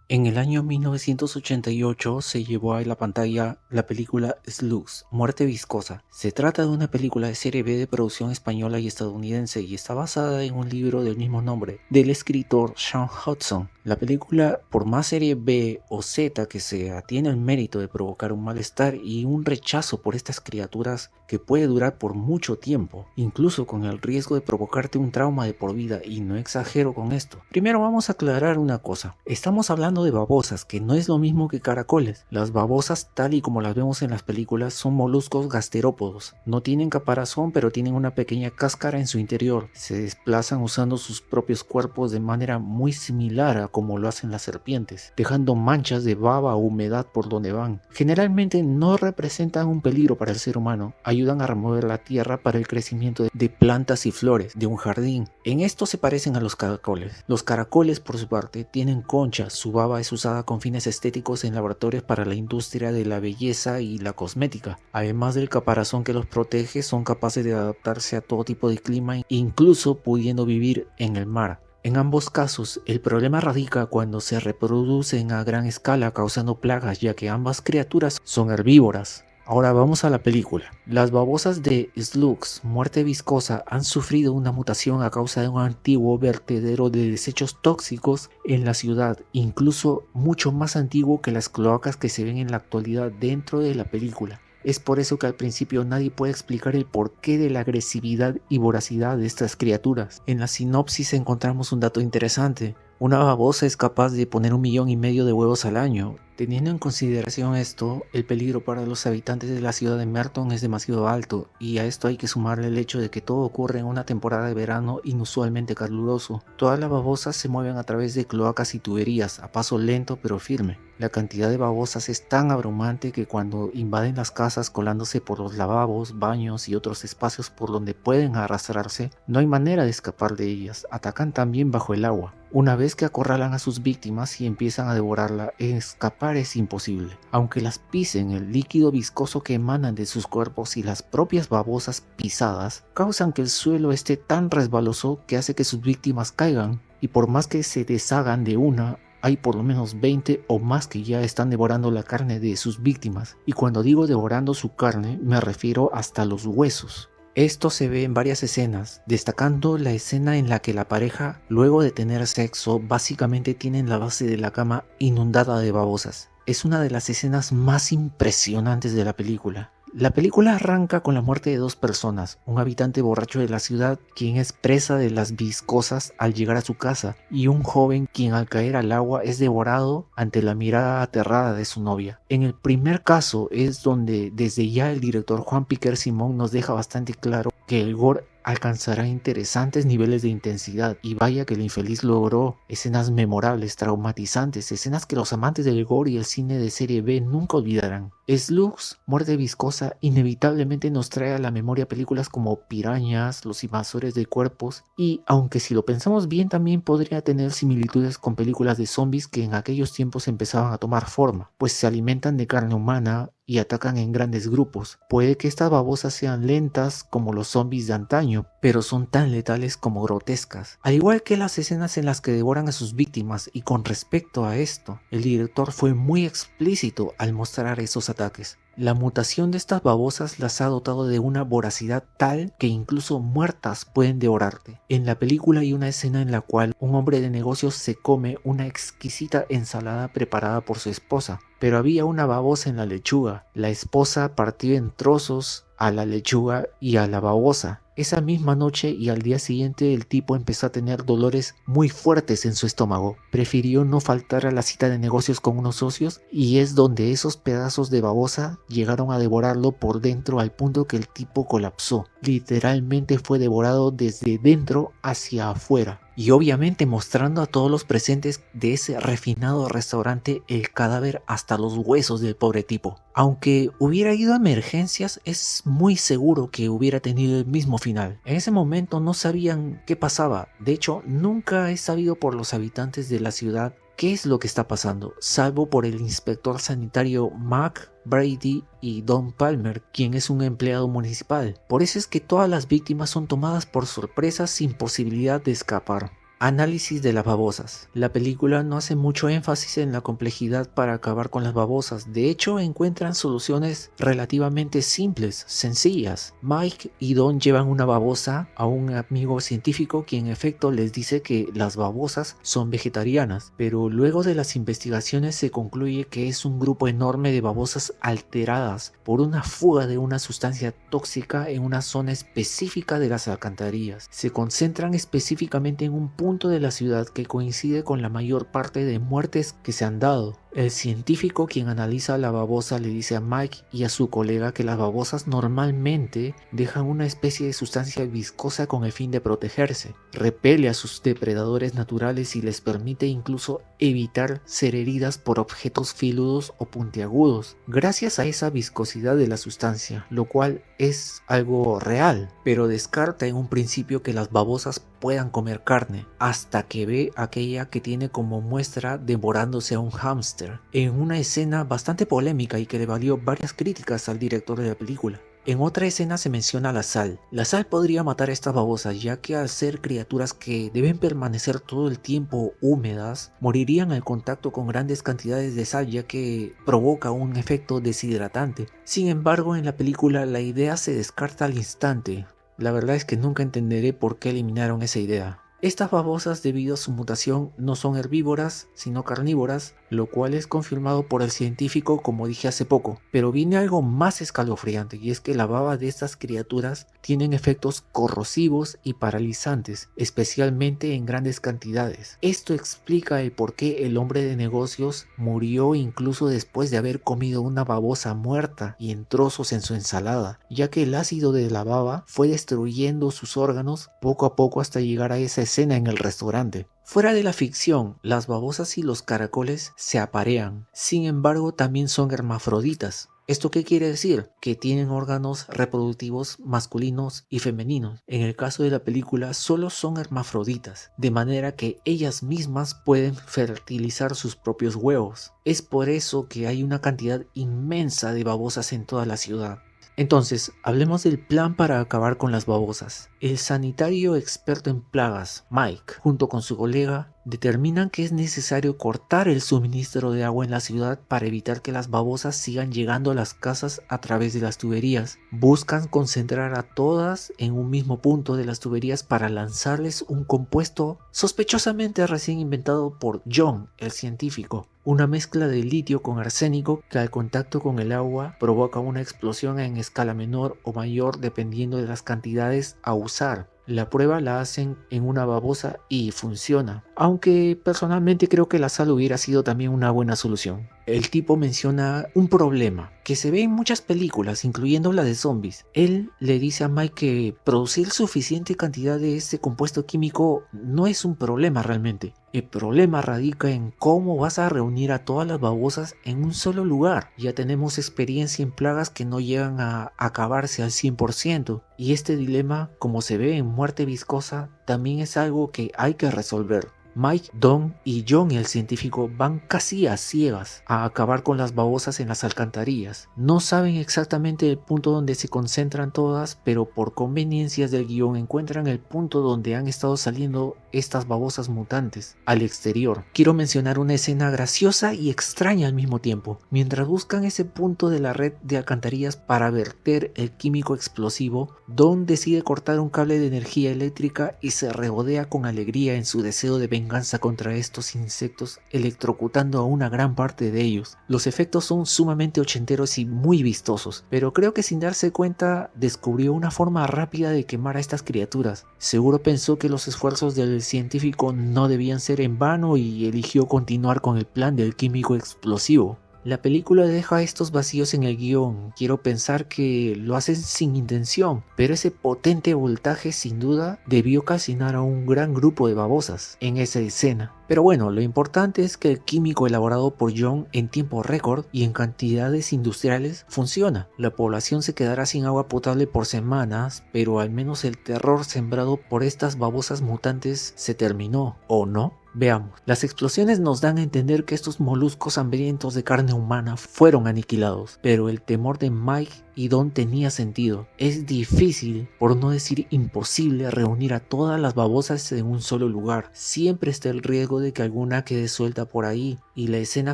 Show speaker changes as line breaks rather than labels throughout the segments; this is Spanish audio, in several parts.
En el año 1988 se llevó a la pantalla la película Slugs, Muerte Viscosa. Se trata de una película de serie B de producción española y estadounidense y está basada en un libro del mismo nombre, del escritor Sean Hudson. La película, por más serie B o Z que sea, tiene el mérito de provocar un malestar y un rechazo por estas criaturas que puede durar por mucho tiempo, incluso con el riesgo de provocarte un trauma de por vida, y no exagero con esto. Primero vamos a aclarar una cosa, estamos hablando de babosas, que no es lo mismo que caracoles. Las babosas, tal y como las vemos en las películas, son moluscos gasterópodos. No tienen caparazón, pero tienen una pequeña cáscara en su interior. Se desplazan usando sus propios cuerpos de manera muy similar a como lo hacen las serpientes, dejando manchas de baba o humedad por donde van. Generalmente no representan un peligro para el ser humano, ayudan a remover la tierra para el crecimiento de plantas y flores de un jardín. En esto se parecen a los caracoles. Los caracoles, por su parte, tienen conchas. Su baba es usada con fines estéticos en laboratorios para la industria de la belleza y la cosmética. Además del caparazón que los protege, son capaces de adaptarse a todo tipo de clima, incluso pudiendo vivir en el mar. En ambos casos, el problema radica cuando se reproducen a gran escala causando plagas, ya que ambas criaturas son herbívoras. Ahora vamos a la película. Las babosas de Slugs, Muerte Viscosa, han sufrido una mutación a causa de un antiguo vertedero de desechos tóxicos en la ciudad, incluso mucho más antiguo que las cloacas que se ven en la actualidad dentro de la película. Es por eso que al principio nadie puede explicar el porqué de la agresividad y voracidad de estas criaturas. En la sinopsis encontramos un dato interesante. Una babosa es capaz de poner 1,5 millones de huevos al año. Teniendo en consideración esto, el peligro para los habitantes de la ciudad de Merton es demasiado alto, y a esto hay que sumarle el hecho de que todo ocurre en una temporada de verano inusualmente caluroso. Todas las babosas se mueven a través de cloacas y tuberías, a paso lento pero firme. La cantidad de babosas es tan abrumante que cuando invaden las casas colándose por los lavabos, baños y otros espacios por donde pueden arrastrarse, no hay manera de escapar de ellas. Atacan también bajo el agua. Una vez que acorralan a sus víctimas y empiezan a devorarla, escapar es imposible. Aunque las pisen, el líquido viscoso que emanan de sus cuerpos y las propias babosas pisadas causan que el suelo esté tan resbaloso que hace que sus víctimas caigan, y por más que se deshagan de una, hay por lo menos 20 o más que ya están devorando la carne de sus víctimas. Y cuando digo devorando su carne, me refiero hasta los huesos. Esto se ve en varias escenas, destacando la escena en la que la pareja, luego de tener sexo, básicamente tienen la base de la cama inundada de babosas. Es una de las escenas más impresionantes de la película. La película arranca con la muerte de 2 personas, un habitante borracho de la ciudad quien es presa de las viscosas al llegar a su casa, y un joven quien al caer al agua es devorado ante la mirada aterrada de su novia. En el primer caso es donde desde ya el director Juan Piquer Simón nos deja bastante claro que el gore alcanzará interesantes niveles de intensidad, y vaya que el infeliz logró escenas memorables, traumatizantes, escenas que los amantes del gore y el cine de serie B nunca olvidarán. Slugs, Muerte Viscosa, inevitablemente nos trae a la memoria películas como Pirañas, Los Invasores de Cuerpos, y aunque si lo pensamos bien también podría tener similitudes con películas de zombies que en aquellos tiempos empezaban a tomar forma, pues se alimentan de carne humana y atacan en grandes grupos. Puede que estas babosas sean lentas como los zombies de antaño, pero son tan letales como grotescas, al igual que las escenas en las que devoran a sus víctimas. Y con respecto a esto, el director fue muy explícito al mostrar esos ataques. La mutación de estas babosas las ha dotado de una voracidad tal que incluso muertas pueden devorarte. En la película hay una escena en la cual un hombre de negocios se come una exquisita ensalada preparada por su esposa, pero había una babosa en la lechuga. La esposa partió en trozos a la lechuga y a la babosa. Esa misma noche y al día siguiente el tipo empezó a tener dolores muy fuertes en su estómago. Prefirió no faltar a la cita de negocios con unos socios, y es donde esos pedazos de babosa llegaron a devorarlo por dentro al punto que el tipo colapsó. Literalmente fue devorado desde dentro hacia afuera. Y obviamente mostrando a todos los presentes de ese refinado restaurante el cadáver hasta los huesos del pobre tipo. Aunque hubiera ido a emergencias, es muy seguro que hubiera tenido el mismo final. En ese momento no sabían qué pasaba. De hecho, nunca es sabido por los habitantes de la ciudad qué es lo que está pasando, salvo por el inspector sanitario Mac Brady y Don Palmer, quien es un empleado municipal. Por eso es que todas las víctimas son tomadas por sorpresa sin posibilidad de escapar. Análisis de las babosas. La película no hace mucho énfasis en la complejidad para acabar con las babosas. De hecho, encuentran soluciones relativamente simples, sencillas. Mike y Don llevan una babosa a un amigo científico quien en efecto les dice que las babosas son vegetarianas, pero luego de las investigaciones se concluye que es un grupo enorme de babosas alteradas por una fuga de una sustancia tóxica en una zona específica de las alcantarillas. Se concentran específicamente en un punto de la ciudad que coincide con la mayor parte de muertes que se han dado. El científico quien analiza la babosa le dice a Mike y a su colega que las babosas normalmente dejan una especie de sustancia viscosa con el fin de protegerse. Repele a sus depredadores naturales y les permite incluso evitar ser heridas por objetos filudos o puntiagudos, gracias a esa viscosidad de la sustancia, lo cual es algo real, pero descarta en un principio que las babosas puedan comer carne, hasta que ve aquella que tiene como muestra devorándose a un hámster, en una escena bastante polémica y que le valió varias críticas al director de la película. En otra escena se menciona la sal. La sal podría matar a estas babosas, ya que al ser criaturas que deben permanecer todo el tiempo húmedas, morirían al contacto con grandes cantidades de sal, ya que provoca un efecto deshidratante. Sin embargo, en la película la idea se descarta al instante. La verdad es que nunca entenderé por qué eliminaron esa idea. Estas babosas, debido a su mutación, no son herbívoras, sino carnívoras, lo cual es confirmado por el científico, como dije hace poco. Pero viene algo más escalofriante, y es que la baba de estas criaturas tienen efectos corrosivos y paralizantes, especialmente en grandes cantidades. Esto explica el por qué el hombre de negocios murió incluso después de haber comido una babosa muerta y en trozos en su ensalada, ya que el ácido de la baba fue destruyendo sus órganos poco a poco hasta llegar a esa escena en el restaurante. Fuera de la ficción, las babosas y los caracoles se aparean, sin embargo también son hermafroditas. ¿Esto qué quiere decir? Que tienen órganos reproductivos masculinos y femeninos. En el caso de la película solo son hermafroditas, de manera que ellas mismas pueden fertilizar sus propios huevos. Es por eso que hay una cantidad inmensa de babosas en toda la ciudad. Entonces, hablemos del plan para acabar con las babosas. El sanitario experto en plagas, Mike, junto con su colega, determinan que es necesario cortar el suministro de agua en la ciudad para evitar que las babosas sigan llegando a las casas a través de las tuberías. Buscan concentrar a todas en un mismo punto de las tuberías para lanzarles un compuesto sospechosamente recién inventado por John, el científico. Una mezcla de litio con arsénico que al contacto con el agua provoca una explosión en escala menor o mayor dependiendo de las cantidades a usar. La prueba la hacen en una babosa y funciona, aunque personalmente creo que la sal hubiera sido también una buena solución. El tipo menciona un problema que se ve en muchas películas, incluyendo la de zombies. Él le dice a Mike que producir suficiente cantidad de este compuesto químico no es un problema realmente. El problema radica en cómo vas a reunir a todas las babosas en un solo lugar. Ya tenemos experiencia en plagas que no llegan a acabarse al 100%. Y este dilema, como se ve en Muerte Viscosa, también es algo que hay que resolver. Mike, Don y John, el científico, van casi a ciegas a acabar con las babosas en las alcantarillas. No saben exactamente el punto donde se concentran todas, pero por conveniencias del guión encuentran el punto donde han estado saliendo estas babosas mutantes, al exterior. Quiero mencionar una escena graciosa y extraña al mismo tiempo. Mientras buscan ese punto de la red de alcantarillas para verter el químico explosivo, Don decide cortar un cable de energía eléctrica y se regodea con alegría en su deseo de venganza contra estos insectos, electrocutando a una gran parte de ellos. Los efectos son sumamente ochenteros y muy vistosos, pero creo que sin darse cuenta descubrió una forma rápida de quemar a estas criaturas. Seguro pensó que los esfuerzos del científico no debían ser en vano y eligió continuar con el plan del químico explosivo. La película deja estos vacíos en el guión. Quiero pensar que lo hacen sin intención, pero ese potente voltaje sin duda debió calcinar a un gran grupo de babosas en esa escena. Pero bueno, lo importante es que el químico elaborado por John en tiempo récord y en cantidades industriales funciona. La población se quedará sin agua potable por semanas, pero al menos el terror sembrado por estas babosas mutantes se terminó, ¿o no? Veamos, las explosiones nos dan a entender que estos moluscos hambrientos de carne humana fueron aniquilados, pero el temor de Mike y Don tenía sentido. Es difícil, por no decir imposible, reunir a todas las babosas en un solo lugar. Siempre está el riesgo de que alguna quede suelta por ahí, y la escena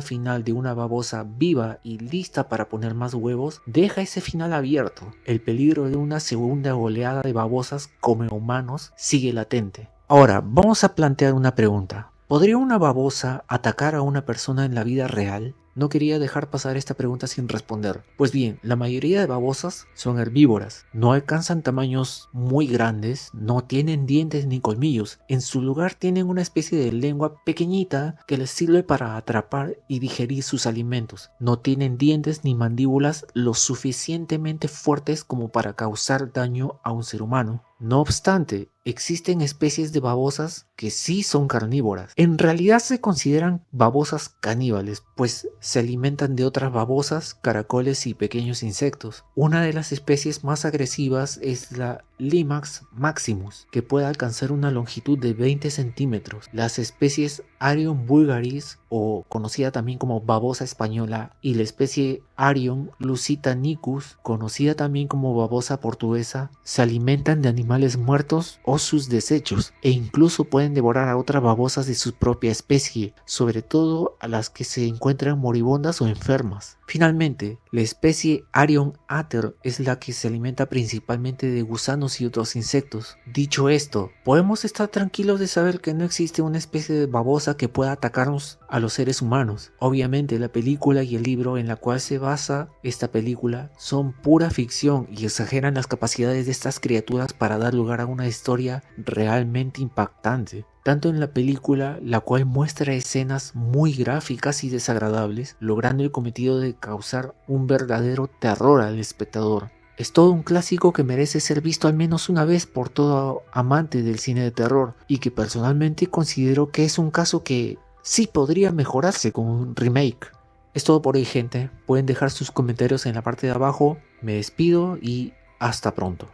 final de una babosa viva y lista para poner más huevos deja ese final abierto. El peligro de una segunda oleada de babosas come humanos sigue latente. Ahora, vamos a plantear una pregunta. ¿Podría una babosa atacar a una persona en la vida real? No quería dejar pasar esta pregunta sin responder. Pues bien, la mayoría de babosas son herbívoras. No alcanzan tamaños muy grandes, no tienen dientes ni colmillos. En su lugar tienen una especie de lengua pequeñita que les sirve para atrapar y digerir sus alimentos. No tienen dientes ni mandíbulas lo suficientemente fuertes como para causar daño a un ser humano. No obstante, existen especies de babosas que sí son carnívoras. En realidad se consideran babosas caníbales, pues se alimentan de otras babosas, caracoles y pequeños insectos. Una de las especies más agresivas es la Limax maximus, que puede alcanzar una longitud de 20 centímetros. Las especies Arion vulgaris, o conocida también como babosa española, y la especie Arion lusitanicus, conocida también como babosa portuguesa, se alimentan de animales muertos o sus desechos, e incluso pueden devorar a otras babosas de su propia especie, sobre todo a las que se encuentran moribundas o enfermas. Finalmente, la especie Arion ater es la que se alimenta principalmente de gusanos y otros insectos. Dicho esto, podemos estar tranquilos de saber que no existe una especie de babosa que pueda atacarnos a los seres humanos. Obviamente, la película y el libro en la cual se basa esta película son pura ficción y exageran las capacidades de estas criaturas para dar lugar a una historia realmente impactante. Tanto en la película, la cual muestra escenas muy gráficas y desagradables, logrando el cometido de causar un verdadero terror al espectador. Es todo un clásico que merece ser visto al menos una vez por todo amante del cine de terror, y que personalmente considero que es un caso que sí podría mejorarse con un remake. Es todo por hoy, gente. Pueden dejar sus comentarios en la parte de abajo. Me despido y hasta pronto.